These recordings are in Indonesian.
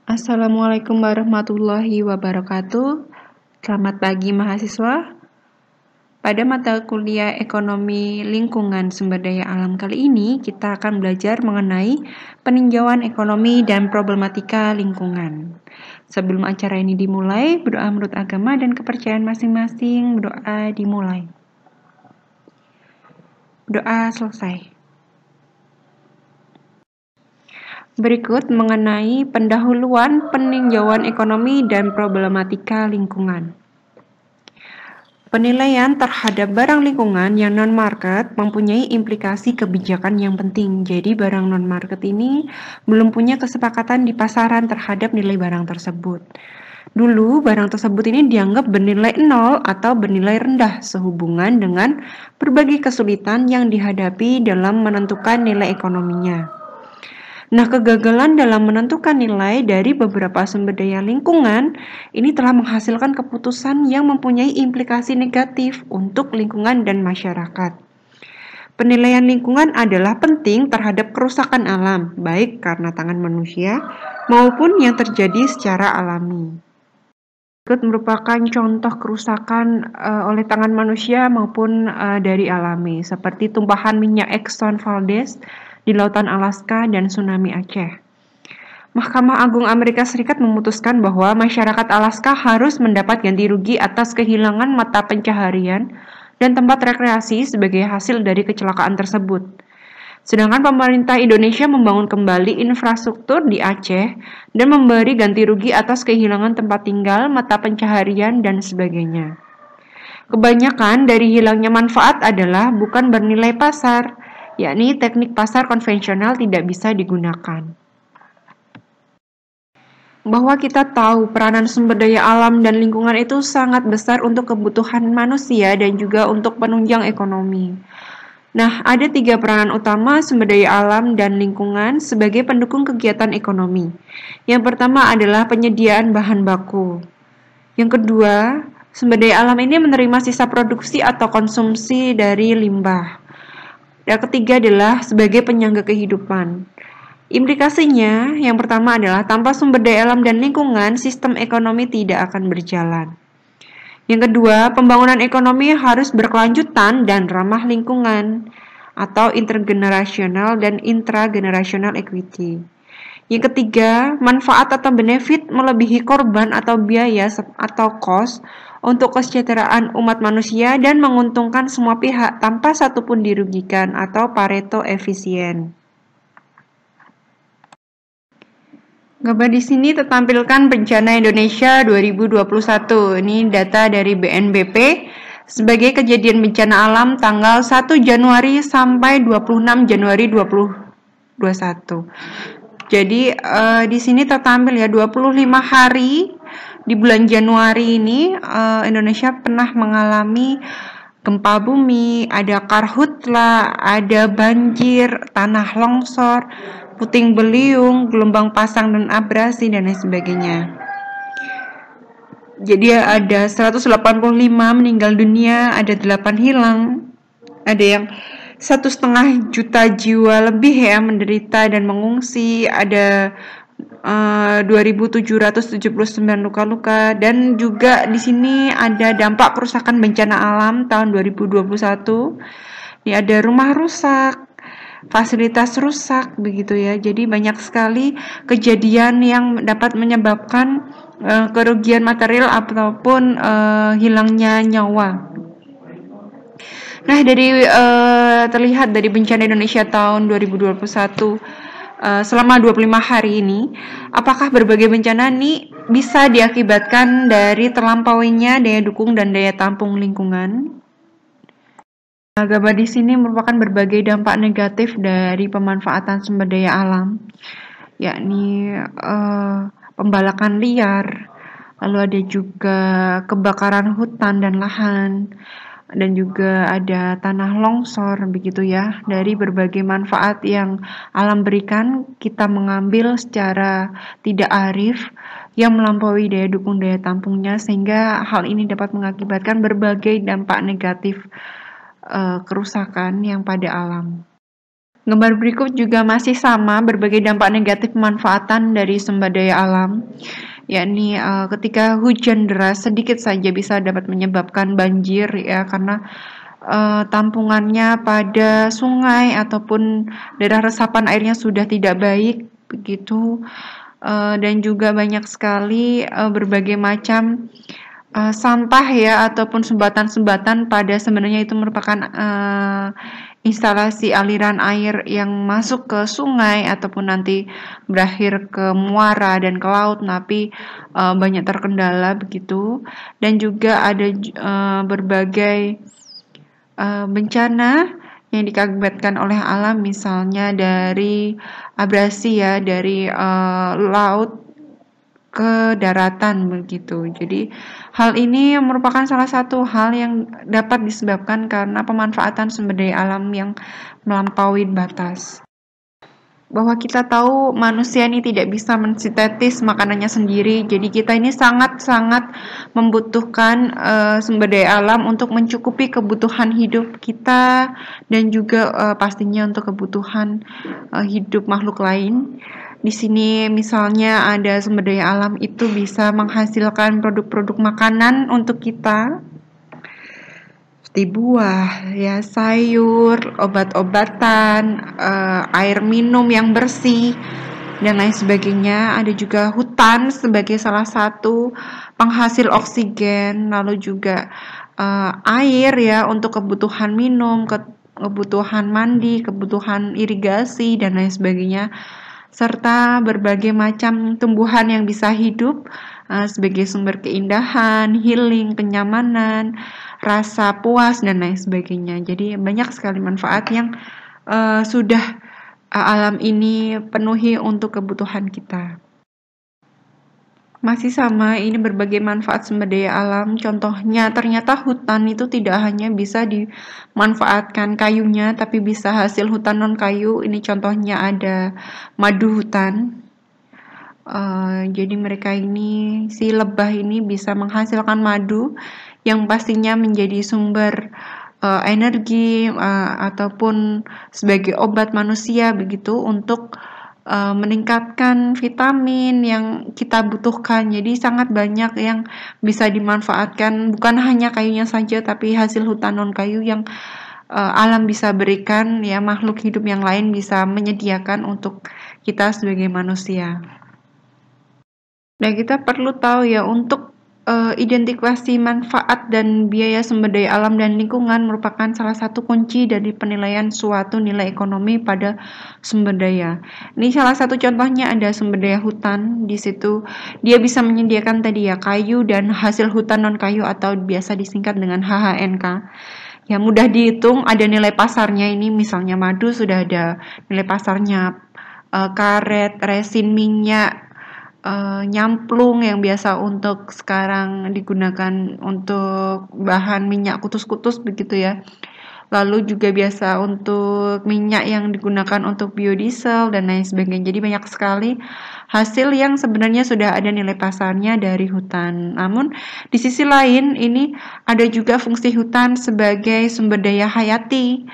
Assalamualaikum warahmatullahi wabarakatuh. Selamat pagi mahasiswa. Pada mata kuliah Ekonomi Lingkungan Sumber Daya Alam kali ini, kita akan belajar mengenai peninjauan ekonomi dan problematika lingkungan. Sebelum acara ini dimulai, berdoa menurut agama dan kepercayaan masing-masing. Berdoa dimulai. Doa selesai. Berikut mengenai pendahuluan peninjauan ekonomi dan problematika lingkungan. Penilaian terhadap barang lingkungan yang non-market mempunyai implikasi kebijakan yang penting. Jadi barang non-market ini belum punya kesepakatan di pasaran terhadap nilai barang tersebut. Dulu barang tersebut ini dianggap bernilai nol atau bernilai rendah sehubungan dengan berbagai kesulitan yang dihadapi dalam menentukan nilai ekonominya. Nah, kegagalan dalam menentukan nilai dari beberapa sumber daya lingkungan ini telah menghasilkan keputusan yang mempunyai implikasi negatif untuk lingkungan dan masyarakat. Penilaian lingkungan adalah penting terhadap kerusakan alam, baik karena tangan manusia maupun yang terjadi secara alami. Berikut merupakan contoh kerusakan oleh tangan manusia maupun dari alami, seperti tumpahan minyak Exxon Valdez di lautan Alaska dan tsunami Aceh. Mahkamah Agung Amerika Serikat memutuskan bahwa masyarakat Alaska harus mendapat ganti rugi atas kehilangan mata pencaharian dan tempat rekreasi sebagai hasil dari kecelakaan tersebut. Sedangkan pemerintah Indonesia membangun kembali infrastruktur di Aceh dan memberi ganti rugi atas kehilangan tempat tinggal, mata pencaharian, dan sebagainya. Kebanyakan dari hilangnya manfaat adalah bukan bernilai pasar, yakni teknik pasar konvensional tidak bisa digunakan. Bahwa kita tahu peranan sumber daya alam dan lingkungan itu sangat besar untuk kebutuhan manusia dan juga untuk penunjang ekonomi. Nah, ada 3 peranan utama sumber daya alam dan lingkungan sebagai pendukung kegiatan ekonomi. Yang pertama adalah penyediaan bahan baku. Yang kedua, sumber daya alam ini menerima sisa produksi atau konsumsi dari limbah. Yang ketiga adalah sebagai penyangga kehidupan. Implikasinya, yang pertama adalah tanpa sumber daya alam dan lingkungan, sistem ekonomi tidak akan berjalan. Yang kedua, pembangunan ekonomi harus berkelanjutan dan ramah lingkungan atau intergenerational dan intragenerational equity. Yang ketiga, manfaat atau benefit melebihi korban atau biaya atau cost untuk kesejahteraan umat manusia dan menguntungkan semua pihak tanpa satupun dirugikan atau Pareto efisien. Gambar di sini tertampilkan bencana Indonesia 2021. Ini data dari BNPB sebagai kejadian bencana alam tanggal 1 Januari sampai 26 Januari 2021. Jadi di sini tertampil ya 25 hari di bulan Januari ini Indonesia pernah mengalami gempa bumi, ada karhutla, ada banjir, tanah longsor, puting beliung, gelombang pasang dan abrasi, dan lain sebagainya. Jadi ada 185 meninggal dunia, ada 8 hilang, ada yang 1,5 juta jiwa lebih ya menderita dan mengungsi, ada 2.779 luka-luka, dan juga di sini ada dampak kerusakan bencana alam tahun 2021. Ini ada rumah rusak, fasilitas rusak begitu ya. Jadi banyak sekali kejadian yang dapat menyebabkan kerugian material ataupun hilangnya nyawa. Nah, dari terlihat dari bencana Indonesia tahun 2021 selama 25 hari ini, apakah berbagai bencana ini bisa diakibatkan dari terlampauinya daya dukung dan daya tampung lingkungan? Gambar di sini merupakan berbagai dampak negatif dari pemanfaatan sumber daya alam, yakni pembalakan liar, lalu ada juga kebakaran hutan dan lahan, dan juga ada tanah longsor begitu ya. Dari berbagai manfaat yang alam berikan, kita mengambil secara tidak arif yang melampaui daya dukung daya tampungnya, sehingga hal ini dapat mengakibatkan berbagai dampak negatif kerusakan yang pada alam. Gambar berikut juga masih sama, berbagai dampak negatif pemanfaatan dari sumber daya alam, yakni ketika hujan deras sedikit saja bisa dapat menyebabkan banjir ya, karena tampungannya pada sungai ataupun daerah resapan airnya sudah tidak baik begitu. Dan juga banyak sekali berbagai macam sampah ya ataupun sumbatan-sumbatan pada sebenarnya itu merupakan instalasi aliran air yang masuk ke sungai ataupun nanti berakhir ke muara dan ke laut, tapi banyak terkendala begitu. Dan juga ada berbagai bencana yang diakibatkan oleh alam, misalnya dari abrasi ya, dari laut ke daratan begitu. Jadi hal ini merupakan salah satu hal yang dapat disebabkan karena pemanfaatan sumber daya alam yang melampaui batas. Bahwa kita tahu manusia ini tidak bisa mensintetis makanannya sendiri, jadi kita ini sangat-sangat membutuhkan sumber daya alam untuk mencukupi kebutuhan hidup kita dan juga pastinya untuk kebutuhan hidup makhluk lain. Di sini misalnya ada sumber daya alam itu bisa menghasilkan produk-produk makanan untuk kita, seperti buah, ya sayur, obat-obatan, air minum yang bersih, dan lain sebagainya. Ada juga hutan sebagai salah satu penghasil oksigen, lalu juga air ya untuk kebutuhan minum, kebutuhan mandi, kebutuhan irigasi, dan lain sebagainya, serta berbagai macam tumbuhan yang bisa hidup sebagai sumber keindahan, healing, kenyamanan, rasa puas, dan lain sebagainya. Jadi banyak sekali manfaat yang sudah alam ini penuhi untuk kebutuhan kita. Masih sama, ini berbagai manfaat sumber daya alam. Contohnya, ternyata hutan itu tidak hanya bisa dimanfaatkan kayunya, tapi bisa hasil hutan non-kayu. Ini contohnya ada madu hutan. Jadi mereka ini, si lebah ini bisa menghasilkan madu yang pastinya menjadi sumber energi ataupun sebagai obat manusia begitu untuk meningkatkan vitamin yang kita butuhkan. Jadi sangat banyak yang bisa dimanfaatkan, bukan hanya kayunya saja, tapi hasil hutan non kayu yang alam bisa berikan, ya makhluk hidup yang lain bisa menyediakan untuk kita sebagai manusia. Nah, kita perlu tahu ya, untuk identifikasi manfaat dan biaya sumber daya alam dan lingkungan merupakan salah satu kunci dari penilaian suatu nilai ekonomi pada sumber daya. Ini salah satu contohnya ada sumber daya hutan. Di situ dia bisa menyediakan tadi ya kayu dan hasil hutan non kayu atau biasa disingkat dengan HHNK. Ya mudah dihitung, ada nilai pasarnya. Ini misalnya madu sudah ada nilai pasarnya, karet, resin minyak, nyamplung yang biasa untuk sekarang digunakan untuk bahan minyak kutus-kutus begitu ya. Lalu juga biasa untuk minyak yang digunakan untuk biodiesel dan lain sebagainya. Jadi banyak sekali hasil yang sebenarnya sudah ada nilai pasarnya dari hutan. Namun di sisi lain ini ada juga fungsi hutan sebagai sumber daya hayati,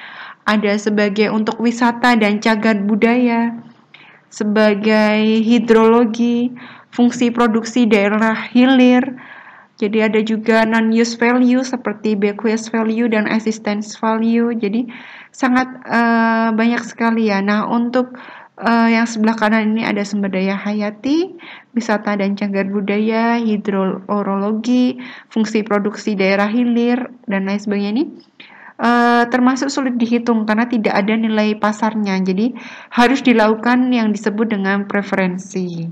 ada sebagai untuk wisata dan cagar budaya, sebagai hidrologi, fungsi produksi daerah hilir. Jadi ada juga non-use value seperti bequest value dan existence value. Jadi sangat banyak sekali ya. Nah, untuk yang sebelah kanan ini ada sumber daya hayati, wisata dan cagar budaya, hidrologi, fungsi produksi daerah hilir, dan lain sebagainya. Ini termasuk sulit dihitung karena tidak ada nilai pasarnya. Jadi harus dilakukan yang disebut dengan preferensi.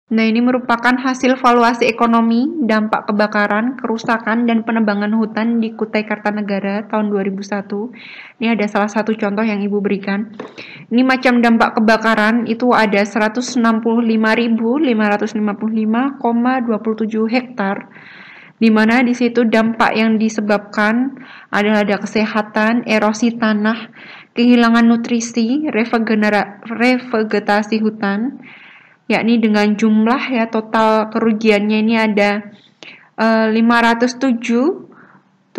Nah, ini merupakan hasil valuasi ekonomi, dampak kebakaran, kerusakan, dan penebangan hutan di Kutai Kartanegara tahun 2001. Ini ada salah satu contoh yang Ibu berikan. Ini macam dampak kebakaran itu ada 165.555,27 hektar, di mana di situ dampak yang disebabkan adalah ada kesehatan, erosi tanah, kehilangan nutrisi, revegetasi hutan, yakni dengan jumlah ya total kerugiannya ini ada 507.730,91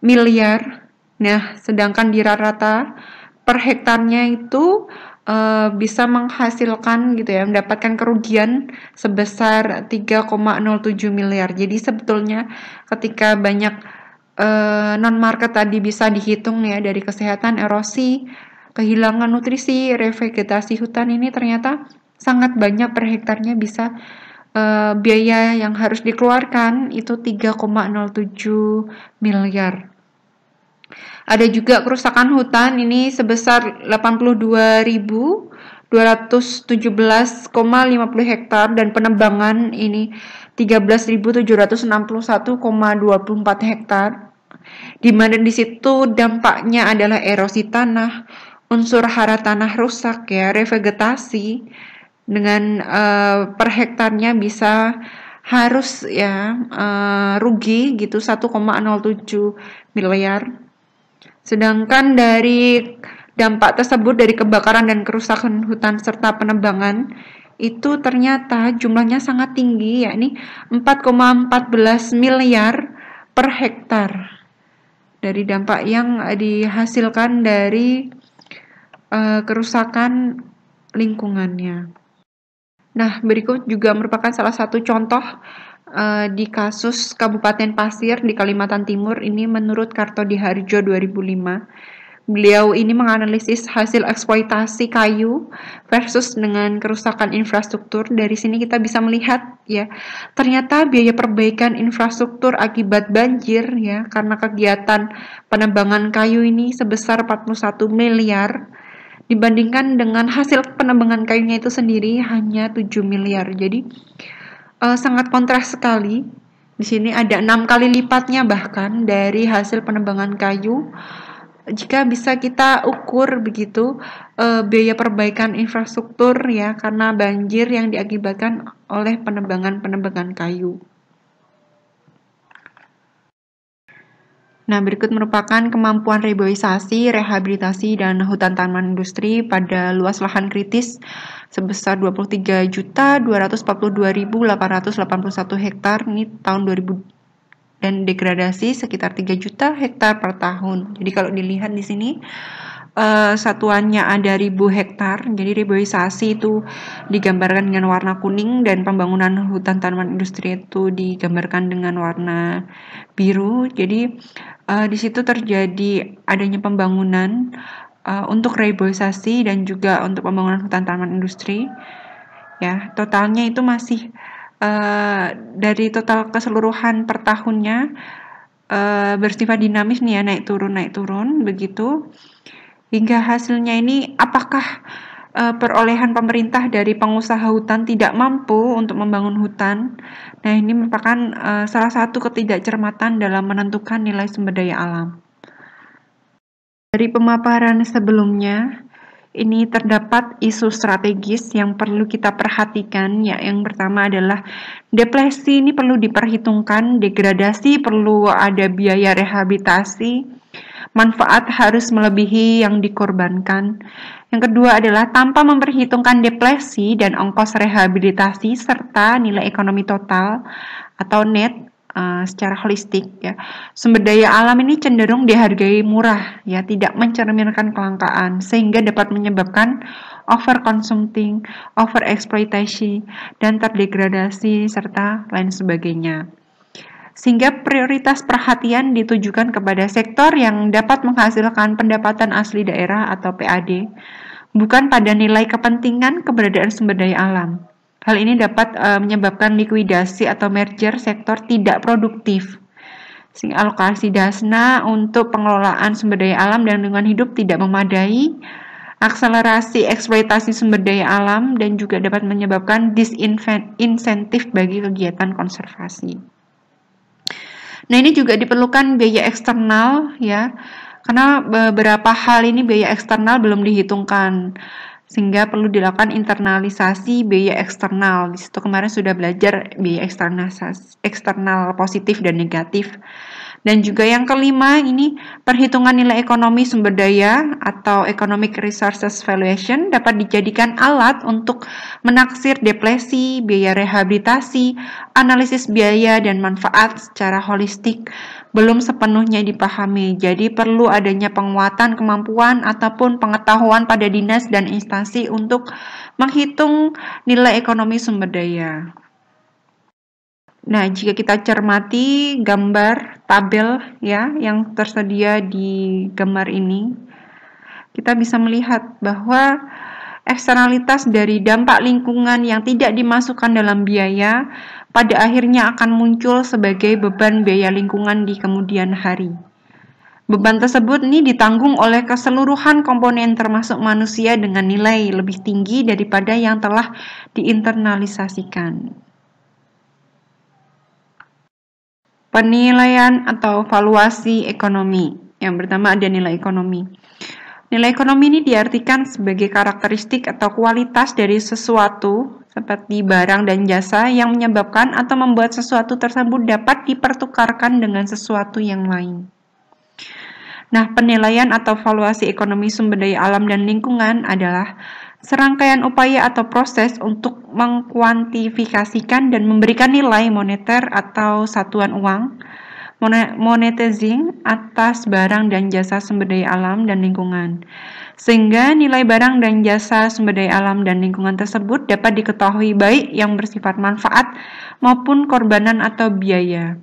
miliar. Nah, sedangkan di rata-rata per hektarnya itu bisa menghasilkan gitu ya, mendapatkan kerugian sebesar 3,07 miliar. Jadi sebetulnya ketika banyak non-market tadi bisa dihitung ya dari kesehatan, erosi, kehilangan nutrisi, revegetasi hutan ini ternyata sangat banyak per hektarnya bisa biaya yang harus dikeluarkan itu 3,07 miliar. Ada juga kerusakan hutan ini sebesar 82.217,50 hektar dan penebangan ini 13.761,24 hektar. Di mana di situ dampaknya adalah erosi tanah, unsur hara tanah rusak ya, revegetasi dengan per hektarnya bisa harus ya rugi gitu 1,07 miliar. Sedangkan dari dampak tersebut dari kebakaran dan kerusakan hutan serta penebangan itu ternyata jumlahnya sangat tinggi, yakni 4,14 miliar per hektar dari dampak yang dihasilkan dari kerusakan lingkungannya. Nah, berikut juga merupakan salah satu contoh di kasus Kabupaten Pasir di Kalimantan Timur ini menurut Kartodiharjo 2005. Beliau ini menganalisis hasil eksploitasi kayu versus dengan kerusakan infrastruktur. Dari sini kita bisa melihat ya, ternyata biaya perbaikan infrastruktur akibat banjir ya karena kegiatan penebangan kayu ini sebesar 41 miliar dibandingkan dengan hasil penebangan kayunya itu sendiri hanya 7 miliar. Jadi sangat kontras sekali. Di sini ada 6 kali lipatnya bahkan dari hasil penebangan kayu. Jika bisa kita ukur begitu biaya perbaikan infrastruktur ya karena banjir yang diakibatkan oleh penebangan kayu. Nah, berikut merupakan kemampuan reboisasi, rehabilitasi, dan hutan tanaman industri pada luas lahan kritis sebesar 23.242.881 hektar ini tahun 2000 dan degradasi sekitar 3 juta hektar per tahun. Jadi kalau dilihat di sini satuannya ada 1.000 hektar. Jadi reboisasi itu digambarkan dengan warna kuning dan pembangunan hutan tanaman industri itu digambarkan dengan warna biru. Jadi di situ terjadi adanya pembangunan untuk reboisasi dan juga untuk pembangunan hutan tanaman industri. Ya, totalnya itu masih dari total keseluruhan per tahunnya bersifat dinamis nih ya, naik turun begitu. Hingga hasilnya ini apakah perolehan pemerintah dari pengusaha hutan tidak mampu untuk membangun hutan. Nah, ini merupakan salah satu ketidakcermatan dalam menentukan nilai sumber daya alam. Dari pemaparan sebelumnya, ini terdapat isu strategis yang perlu kita perhatikan, ya. Yang pertama adalah depresi ini perlu diperhitungkan, degradasi perlu ada biaya rehabilitasi, manfaat harus melebihi yang dikorbankan. Yang kedua adalah tanpa memperhitungkan depresi dan ongkos rehabilitasi serta nilai ekonomi total atau net secara holistik ya. Sumber daya alam ini cenderung dihargai murah ya, tidak mencerminkan kelangkaan sehingga dapat menyebabkan overconsuming, overexploitasi dan terdegradasi serta lain sebagainya. Sehingga prioritas perhatian ditujukan kepada sektor yang dapat menghasilkan pendapatan asli daerah atau PAD, bukan pada nilai kepentingan keberadaan sumber daya alam. Hal ini dapat menyebabkan likuidasi atau merger sektor tidak produktif, sehingga alokasi dana untuk pengelolaan sumber daya alam dan lingkungan hidup tidak memadai, akselerasi eksploitasi sumber daya alam, dan juga dapat menyebabkan disinsentif bagi kegiatan konservasi. Nah, ini juga diperlukan biaya eksternal ya, karena beberapa hal ini biaya eksternal belum dihitungkan, sehingga perlu dilakukan internalisasi biaya eksternal. Di situ kemarin sudah belajar biaya eksternal positif dan negatif. Dan juga yang kelima ini perhitungan nilai ekonomi sumber daya atau economic resources valuation dapat dijadikan alat untuk menaksir depresi, biaya rehabilitasi, analisis biaya dan manfaat secara holistik belum sepenuhnya dipahami. Jadi perlu adanya penguatan kemampuan ataupun pengetahuan pada dinas dan instansi untuk menghitung nilai ekonomi sumber daya. Nah, jika kita cermati gambar tabel ya yang tersedia di gambar ini, kita bisa melihat bahwa eksternalitas dari dampak lingkungan yang tidak dimasukkan dalam biaya pada akhirnya akan muncul sebagai beban biaya lingkungan di kemudian hari. Beban tersebut ini ditanggung oleh keseluruhan komponen termasuk manusia dengan nilai lebih tinggi daripada yang telah diinternalisasikan. Penilaian atau valuasi ekonomi. Yang pertama ada nilai ekonomi. Nilai ekonomi ini diartikan sebagai karakteristik atau kualitas dari sesuatu seperti barang dan jasa yang menyebabkan atau membuat sesuatu tersebut dapat dipertukarkan dengan sesuatu yang lain. Nah, penilaian atau valuasi ekonomi sumber daya alam dan lingkungan adalah serangkaian upaya atau proses untuk mengkuantifikasikan dan memberikan nilai moneter atau satuan uang, monetizing atas barang dan jasa sumber daya alam dan lingkungan. Sehingga nilai barang dan jasa sumber daya alam dan lingkungan tersebut dapat diketahui baik yang bersifat manfaat maupun korbanan atau biaya.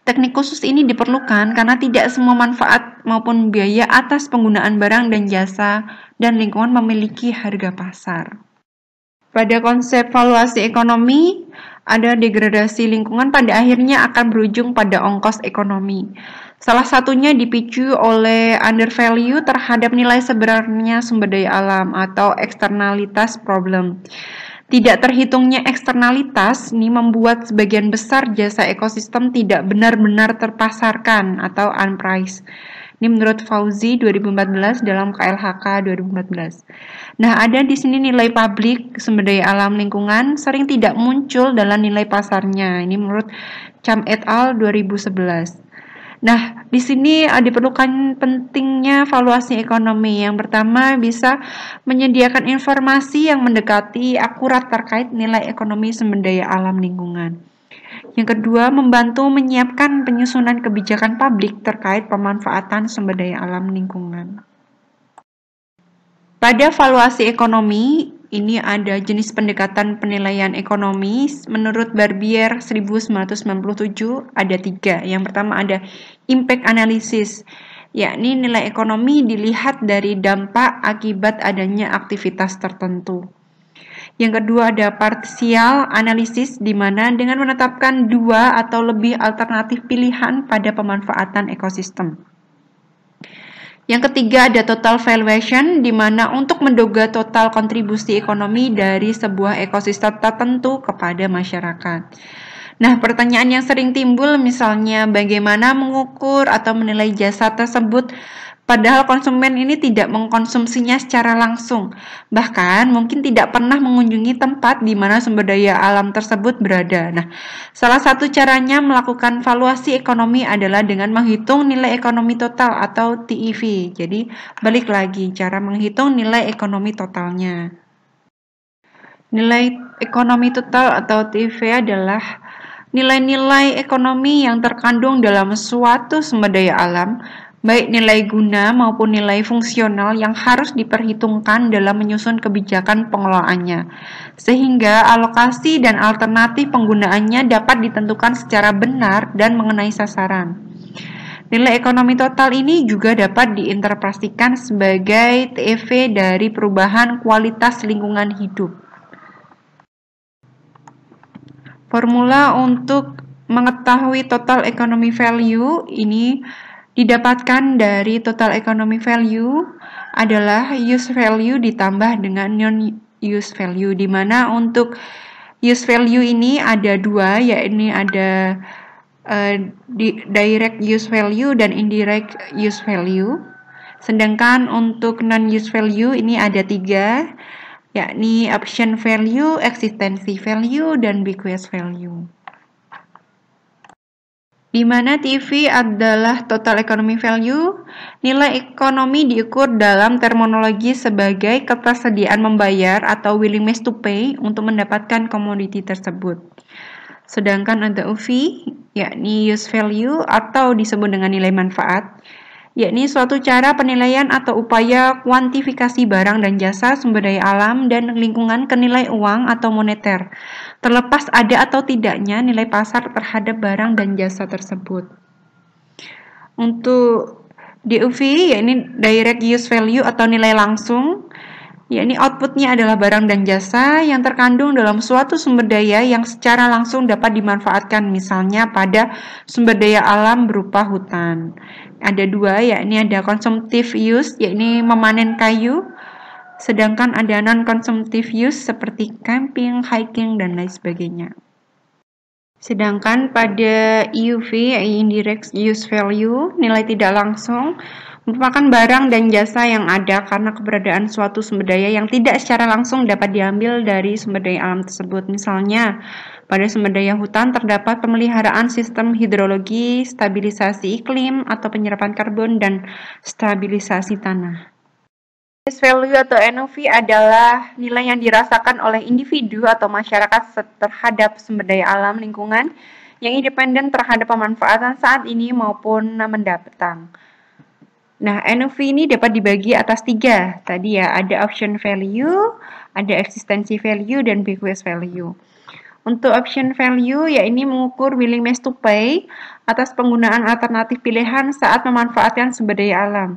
Teknik khusus ini diperlukan karena tidak semua manfaat maupun biaya atas penggunaan barang dan jasa dan lingkungan memiliki harga pasar. Pada konsep valuasi ekonomi, ada degradasi lingkungan pada akhirnya akan berujung pada ongkos ekonomi. Salah satunya dipicu oleh undervalue terhadap nilai sebenarnya sumber daya alam atau externalitas problem. Tidak terhitungnya eksternalitas ini membuat sebagian besar jasa ekosistem tidak benar-benar terpasarkan atau unpriced. Ini menurut Fauzi 2014 dalam KLHK 2014. Nah, ada di sini nilai publik sumber daya alam lingkungan sering tidak muncul dalam nilai pasarnya. Ini menurut Cham et al 2011. Nah, di sini diperlukan pentingnya valuasi ekonomi. Yang pertama, bisa menyediakan informasi yang mendekati akurat terkait nilai ekonomi sumber daya alam lingkungan. Yang kedua, membantu menyiapkan penyusunan kebijakan publik terkait pemanfaatan sumber daya alam lingkungan. Pada valuasi ekonomi, ini ada jenis pendekatan penilaian ekonomi. Menurut Barbier 1997 ada 3. Yang pertama ada impact analysis, yakni nilai ekonomi dilihat dari dampak akibat adanya aktivitas tertentu. Yang kedua ada partial analysis, di mana dengan menetapkan 2 atau lebih alternatif pilihan pada pemanfaatan ekosistem. Yang ketiga ada total valuation, di mana untuk menduga total kontribusi ekonomi dari sebuah ekosistem tertentu kepada masyarakat. Nah, pertanyaan yang sering timbul misalnya bagaimana mengukur atau menilai jasa tersebut, padahal konsumen ini tidak mengkonsumsinya secara langsung, bahkan mungkin tidak pernah mengunjungi tempat di mana sumber daya alam tersebut berada. Nah, salah satu caranya melakukan valuasi ekonomi adalah dengan menghitung nilai ekonomi total atau TEV. Jadi, balik lagi cara menghitung nilai ekonomi totalnya. Nilai ekonomi total atau TEV adalah nilai-nilai ekonomi yang terkandung dalam suatu sumber daya alam, baik nilai guna maupun nilai fungsional yang harus diperhitungkan dalam menyusun kebijakan pengelolaannya, sehingga alokasi dan alternatif penggunaannya dapat ditentukan secara benar dan mengenai sasaran. Nilai ekonomi total ini juga dapat diinterpretasikan sebagai TEV dari perubahan kualitas lingkungan hidup. Formula untuk mengetahui total economic value ini didapatkan dari total economic value adalah use value ditambah dengan non-use value, di mana untuk use value ini ada 2, yakni ada direct use value dan indirect use value. Sedangkan untuk non-use value ini ada 3, yakni option value, existency value, dan bequest value. di mana TV adalah total economic value. Nilai ekonomi diukur dalam terminologi sebagai ketersediaan membayar atau willingness to pay untuk mendapatkan komoditi tersebut. Sedangkan ada UV, yakni use value atau disebut dengan nilai manfaat, yakni suatu cara penilaian atau upaya kuantifikasi barang dan jasa, sumber daya alam, dan lingkungan ke nilai uang atau moneter, terlepas ada atau tidaknya nilai pasar terhadap barang dan jasa tersebut. Untuk DUV, yakni direct use value atau nilai langsung, yakni outputnya adalah barang dan jasa yang terkandung dalam suatu sumber daya yang secara langsung dapat dimanfaatkan, misalnya pada sumber daya alam berupa hutan. Ada dua, yakni ada consumptive use, yakni memanen kayu, sedangkan ada non-consumptive use seperti camping, hiking, dan lain sebagainya. Sedangkan pada IUV, indirect use value, nilai tidak langsung, merupakan barang dan jasa yang ada karena keberadaan suatu sumber daya yang tidak secara langsung dapat diambil dari sumber daya alam tersebut. Misalnya, pada sumber daya hutan terdapat pemeliharaan sistem hidrologi, stabilisasi iklim, atau penyerapan karbon, dan stabilisasi tanah. Use value atau NOV adalah nilai yang dirasakan oleh individu atau masyarakat terhadap sumber daya alam lingkungan yang independen terhadap pemanfaatan saat ini maupun mendatang. Nah, NOV ini dapat dibagi atas 3. Tadi ya, ada option value, ada existency value, dan bequest value. Untuk option value, ya ini mengukur willingness to pay atas penggunaan alternatif pilihan saat memanfaatkan sumber daya alam.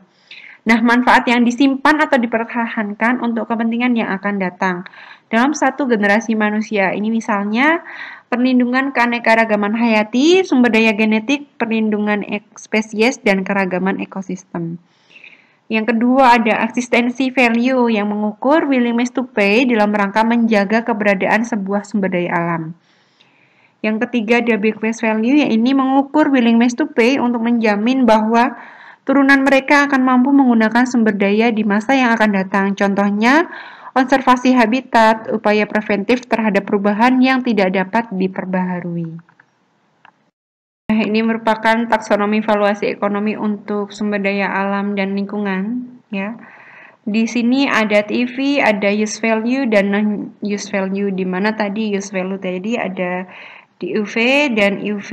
Nah, manfaat yang disimpan atau dipertahankan untuk kepentingan yang akan datang dalam satu generasi manusia. Ini misalnya perlindungan keanekaragaman hayati, sumber daya genetik, perlindungan spesies, dan keragaman ekosistem. Yang kedua ada eksistensi value yang mengukur willingness to pay dalam rangka menjaga keberadaan sebuah sumber daya alam. Yang ketiga ada bequest value, yang ini mengukur willingness to pay untuk menjamin bahwa turunan mereka akan mampu menggunakan sumber daya di masa yang akan datang. Contohnya, konservasi habitat, upaya preventif terhadap perubahan yang tidak dapat diperbaharui. Nah, ini merupakan taksonomi valuasi ekonomi untuk sumber daya alam dan lingkungan, ya. Di sini ada TV, ada use value dan non-use value, di mana tadi use value tadi ada di UV dan UV.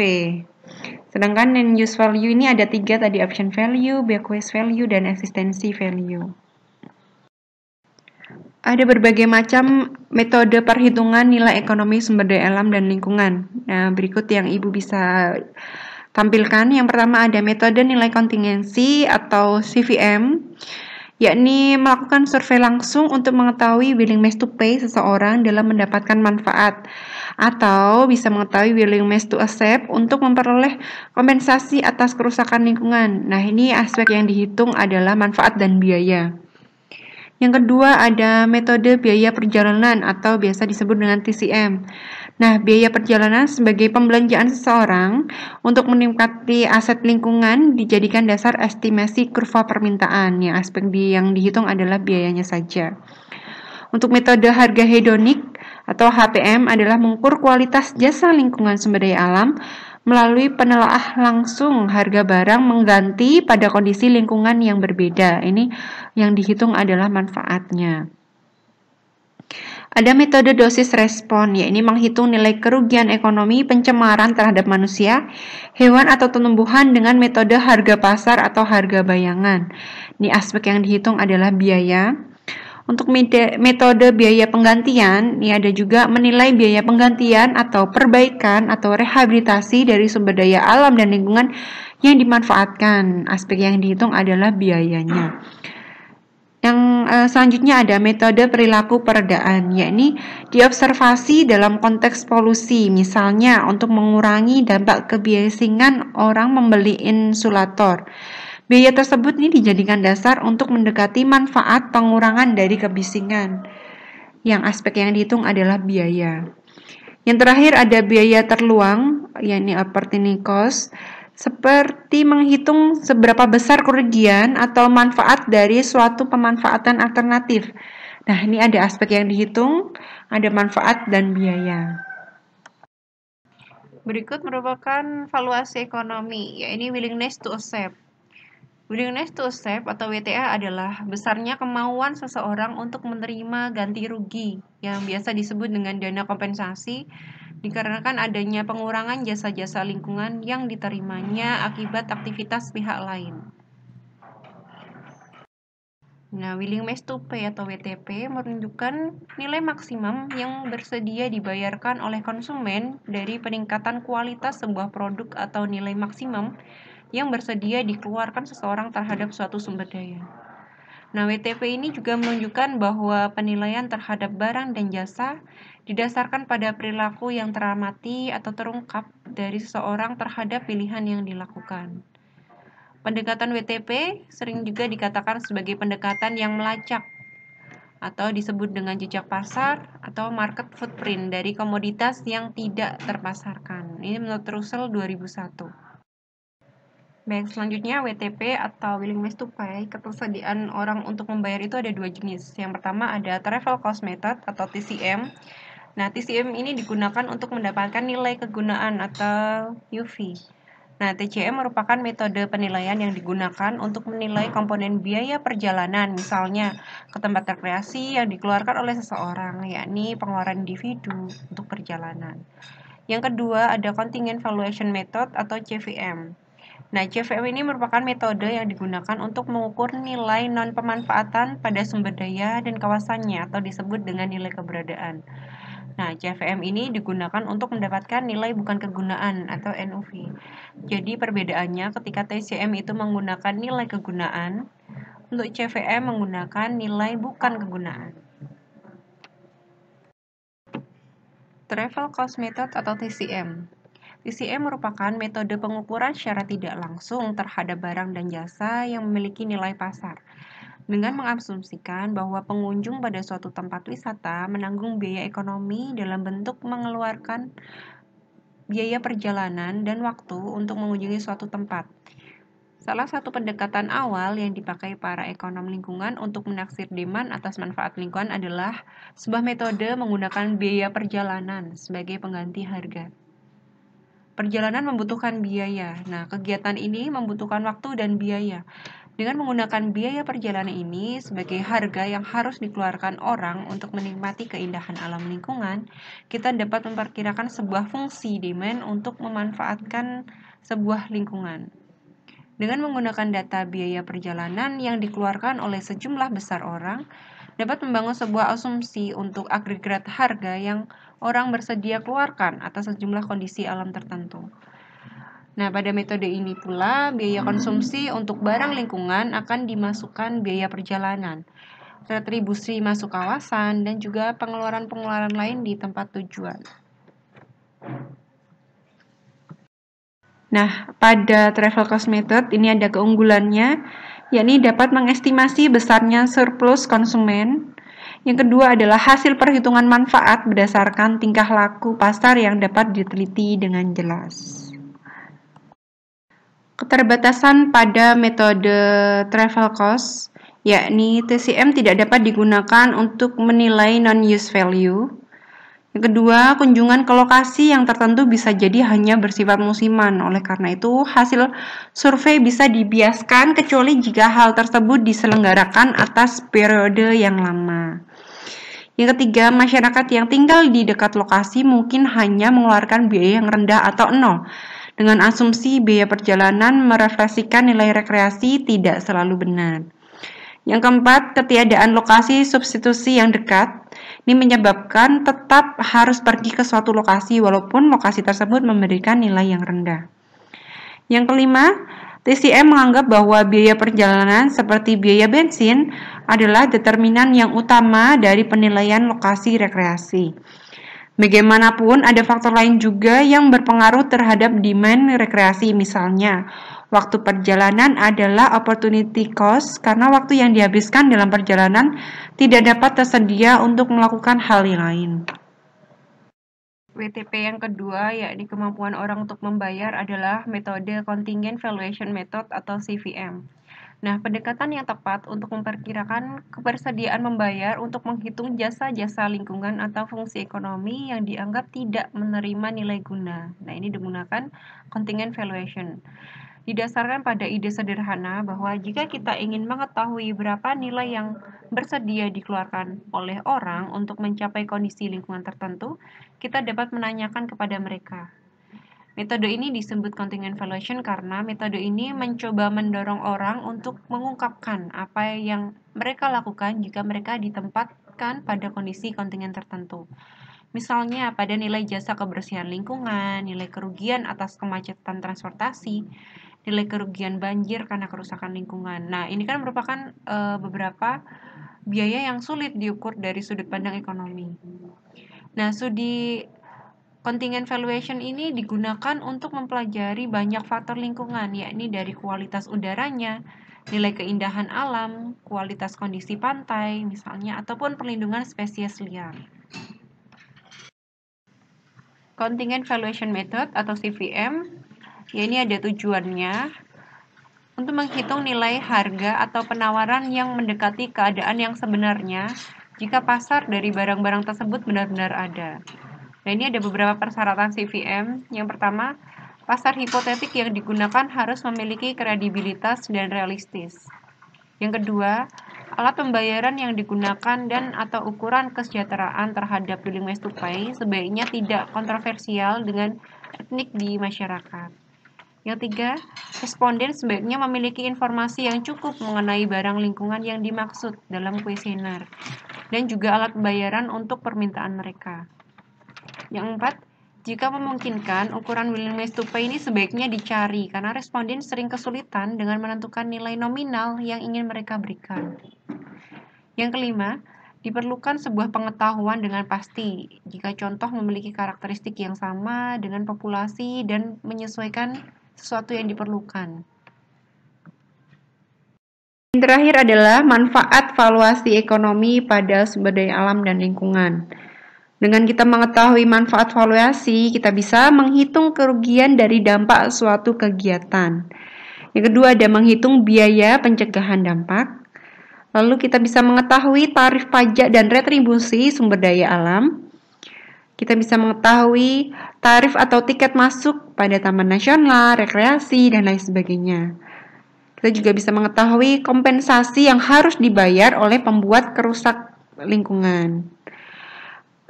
Sedangkan non-use value ini ada 3 tadi, option value, bequest value, dan existency value. Ada berbagai macam metode perhitungan nilai ekonomi sumber daya alam dan lingkungan. Nah, berikut yang Ibu bisa tampilkan. Yang pertama ada metode nilai kontingensi atau CVM, yakni melakukan survei langsung untuk mengetahui willingness to pay seseorang dalam mendapatkan manfaat, atau bisa mengetahui willingness to accept untuk memperoleh kompensasi atas kerusakan lingkungan. Nah, ini aspek yang dihitung adalah manfaat dan biaya. Yang kedua ada metode biaya perjalanan atau biasa disebut dengan TCM. Nah, biaya perjalanan sebagai pembelanjaan seseorang untuk menikmati aset lingkungan dijadikan dasar estimasi kurva permintaan. Yang aspek yang dihitung adalah biayanya saja. Untuk metode harga hedonik atau HPM adalah mengukur kualitas jasa lingkungan sumber daya alam melalui penelaah langsung harga barang mengganti pada kondisi lingkungan yang berbeda. Ini yang dihitung adalah manfaatnya. Ada metode dosis respon, yakni menghitung nilai kerugian ekonomi pencemaran terhadap manusia, hewan atau tumbuhan dengan metode harga pasar atau harga bayangan. Ini aspek yang dihitung adalah biaya. Untuk metode biaya penggantian, ini ada juga menilai biaya penggantian atau perbaikan atau rehabilitasi dari sumber daya alam dan lingkungan yang dimanfaatkan. Aspek yang dihitung adalah biayanya. Yang selanjutnya ada metode perilaku peredaan, yakni diobservasi dalam konteks polusi, misalnya untuk mengurangi dampak kebiasingan orang membeli insulator. Biaya tersebut ini dijadikan dasar untuk mendekati manfaat pengurangan dari kebisingan. Yang aspek yang dihitung adalah biaya. Yang terakhir ada biaya terluang, yakni opportunity cost, seperti menghitung seberapa besar kerugian atau manfaat dari suatu pemanfaatan alternatif. Nah, ini ada aspek yang dihitung, ada manfaat dan biaya. Berikut merupakan valuasi ekonomi, yaitu willingness to accept. Willingness to accept atau WTA adalah besarnya kemauan seseorang untuk menerima ganti rugi yang biasa disebut dengan dana kompensasi dikarenakan adanya pengurangan jasa-jasa lingkungan yang diterimanya akibat aktivitas pihak lain. Nah, willingness to pay atau WTP menunjukkan nilai maksimum yang bersedia dibayarkan oleh konsumen dari peningkatan kualitas sebuah produk atau nilai maksimum yang bersedia dikeluarkan seseorang terhadap suatu sumber daya. Nah, WTP ini juga menunjukkan bahwa penilaian terhadap barang dan jasa didasarkan pada perilaku yang teramati atau terungkap dari seseorang terhadap pilihan yang dilakukan. Pendekatan WTP sering juga dikatakan sebagai pendekatan yang melacak atau disebut dengan jejak pasar atau market footprint dari komoditas yang tidak terpasarkan. Ini menurut Russell 2001. Baik, selanjutnya WTP atau willingness to pay, ketersediaan orang untuk membayar itu ada dua jenis. Yang pertama ada travel cost method atau TCM. Nah, TCM ini digunakan untuk mendapatkan nilai kegunaan atau UV. Nah, TCM merupakan metode penilaian yang digunakan untuk menilai komponen biaya perjalanan, misalnya ke tempat rekreasi yang dikeluarkan oleh seseorang, yakni pengeluaran individu untuk perjalanan. Yang kedua ada contingent valuation method atau CVM. Nah, CVM ini merupakan metode yang digunakan untuk mengukur nilai non-pemanfaatan pada sumber daya dan kawasannya atau disebut dengan nilai keberadaan. Nah, CVM ini digunakan untuk mendapatkan nilai bukan kegunaan atau NUV. Jadi perbedaannya ketika TCM itu menggunakan nilai kegunaan, untuk CVM menggunakan nilai bukan kegunaan. Travel Cost Method atau TCM. TCM merupakan metode pengukuran secara tidak langsung terhadap barang dan jasa yang memiliki nilai pasar, dengan mengasumsikan bahwa pengunjung pada suatu tempat wisata menanggung biaya ekonomi dalam bentuk mengeluarkan biaya perjalanan dan waktu untuk mengunjungi suatu tempat. Salah satu pendekatan awal yang dipakai para ekonom lingkungan untuk menaksir demand atas manfaat lingkungan adalah sebuah metode menggunakan biaya perjalanan sebagai pengganti harga. Perjalanan membutuhkan biaya. Nah, kegiatan ini membutuhkan waktu dan biaya. Dengan menggunakan biaya perjalanan ini sebagai harga yang harus dikeluarkan orang untuk menikmati keindahan alam lingkungan, kita dapat memperkirakan sebuah fungsi demand untuk memanfaatkan sebuah lingkungan. Dengan menggunakan data biaya perjalanan yang dikeluarkan oleh sejumlah besar orang, dapat membangun sebuah asumsi untuk agregat harga yang orang bersedia keluarkan atas sejumlah kondisi alam tertentu. Nah, pada metode ini pula, biaya konsumsi untuk barang lingkungan akan dimasukkan biaya perjalanan, retribusi masuk kawasan, dan juga pengeluaran-pengeluaran lain di tempat tujuan. Nah, pada travel cost method ini ada keunggulannya, yakni dapat mengestimasi besarnya surplus konsumen. Yang kedua adalah hasil perhitungan manfaat berdasarkan tingkah laku pasar yang dapat diteliti dengan jelas. Keterbatasan pada metode travel cost, yakni TCM tidak dapat digunakan untuk menilai non-use value. Yang kedua, kunjungan ke lokasi yang tertentu bisa jadi hanya bersifat musiman. Oleh karena itu, hasil survei bisa dibiaskan kecuali jika hal tersebut diselenggarakan atas periode yang lama. Yang ketiga, masyarakat yang tinggal di dekat lokasi mungkin hanya mengeluarkan biaya yang rendah atau nol. Dengan asumsi biaya perjalanan merefleksikan nilai rekreasi tidak selalu benar. Yang keempat, ketiadaan lokasi substitusi yang dekat. Ini menyebabkan tetap harus pergi ke suatu lokasi walaupun lokasi tersebut memberikan nilai yang rendah. Yang kelima, TCM menganggap bahwa biaya perjalanan seperti biaya bensin adalah determinan yang utama dari penilaian lokasi rekreasi. Bagaimanapun, ada faktor lain juga yang berpengaruh terhadap demand rekreasi, misalnya waktu perjalanan adalah opportunity cost karena waktu yang dihabiskan dalam perjalanan tidak dapat tersedia untuk melakukan hal yang lain. WTP yang kedua, yakni kemampuan orang untuk membayar adalah metode Contingent Valuation Method atau CVM. Nah, pendekatan yang tepat untuk memperkirakan kebersediaan membayar untuk menghitung jasa-jasa lingkungan atau fungsi ekonomi yang dianggap tidak menerima nilai guna. Nah, ini digunakan contingent valuation. Didasarkan pada ide sederhana bahwa jika kita ingin mengetahui berapa nilai yang bersedia dikeluarkan oleh orang untuk mencapai kondisi lingkungan tertentu, kita dapat menanyakan kepada mereka. Metode ini disebut contingent valuation karena metode ini mencoba mendorong orang untuk mengungkapkan apa yang mereka lakukan jika mereka ditempatkan pada kondisi kontingen tertentu. Misalnya pada nilai jasa kebersihan lingkungan, nilai kerugian atas kemacetan transportasi, nilai kerugian banjir karena kerusakan lingkungan. Nah, ini kan merupakan beberapa biaya yang sulit diukur dari sudut pandang ekonomi. Nah, studi contingent valuation ini digunakan untuk mempelajari banyak faktor lingkungan, yakni dari kualitas udaranya, nilai keindahan alam, kualitas kondisi pantai, misalnya, ataupun perlindungan spesies liar. Contingent Valuation Method atau CVM, ya ini ada tujuannya untuk menghitung nilai harga atau penawaran yang mendekati keadaan yang sebenarnya jika pasar dari barang-barang tersebut benar-benar ada. Nah, ini ada beberapa persyaratan CVM. Yang pertama, pasar hipotetik yang digunakan harus memiliki kredibilitas dan realistis. Yang kedua, alat pembayaran yang digunakan dan atau ukuran kesejahteraan terhadap dwelling waste to pay sebaiknya tidak kontroversial dengan etnik di masyarakat. Yang tiga, responden sebaiknya memiliki informasi yang cukup mengenai barang lingkungan yang dimaksud dalam kuesioner dan juga alat pembayaran untuk permintaan mereka. Yang empat, jika memungkinkan, ukuran willingness to pay ini sebaiknya dicari karena responden sering kesulitan dengan menentukan nilai nominal yang ingin mereka berikan. Yang kelima, diperlukan sebuah pengetahuan dengan pasti jika contoh memiliki karakteristik yang sama dengan populasi dan menyesuaikan sesuatu yang diperlukan. Yang terakhir adalah manfaat valuasi ekonomi pada sumber daya alam dan lingkungan. Dengan kita mengetahui manfaat valuasi, kita bisa menghitung kerugian dari dampak suatu kegiatan. Yang kedua ada menghitung biaya pencegahan dampak. Lalu kita bisa mengetahui tarif pajak dan retribusi sumber daya alam. Kita bisa mengetahui tarif atau tiket masuk pada taman nasional, rekreasi, dan lain sebagainya. Kita juga bisa mengetahui kompensasi yang harus dibayar oleh pembuat kerusak lingkungan.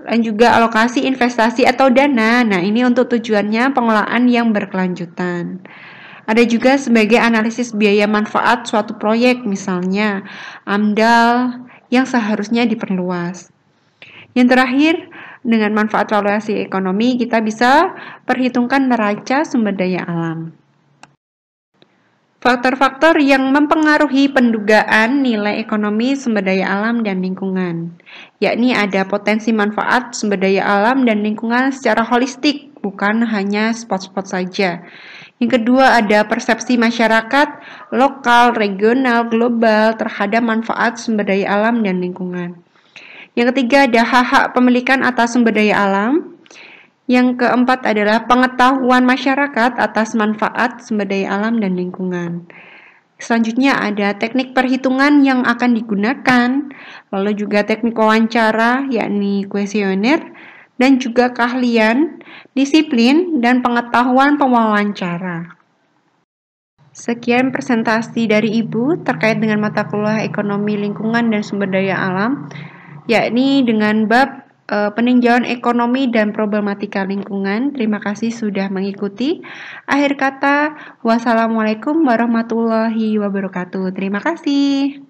Dan juga alokasi investasi atau dana. Nah, ini untuk tujuannya pengelolaan yang berkelanjutan. Ada juga sebagai analisis biaya manfaat suatu proyek, misalnya AMDAL yang seharusnya diperluas. Yang terakhir, dengan manfaat valuasi ekonomi, kita bisa perhitungkan neraca sumber daya alam. Faktor-faktor yang mempengaruhi pendugaan nilai ekonomi sumber daya alam dan lingkungan, yakni ada potensi manfaat sumber daya alam dan lingkungan secara holistik, bukan hanya spot-spot saja. Yang kedua ada persepsi masyarakat, lokal, regional, global terhadap manfaat sumber daya alam dan lingkungan. Yang ketiga ada hak-hak pemilikan atas sumber daya alam. Yang keempat adalah pengetahuan masyarakat atas manfaat sumber daya alam dan lingkungan. Selanjutnya ada teknik perhitungan yang akan digunakan, lalu juga teknik wawancara yakni kuesioner, dan juga keahlian, disiplin, dan pengetahuan pewawancara. Sekian presentasi dari Ibu terkait dengan mata kuliah ekonomi lingkungan dan sumber daya alam, yakni dengan bab peninjauan ekonomi dan problematika lingkungan. Terima kasih sudah mengikuti. Akhir kata, wassalamualaikum warahmatullahi wabarakatuh. Terima kasih.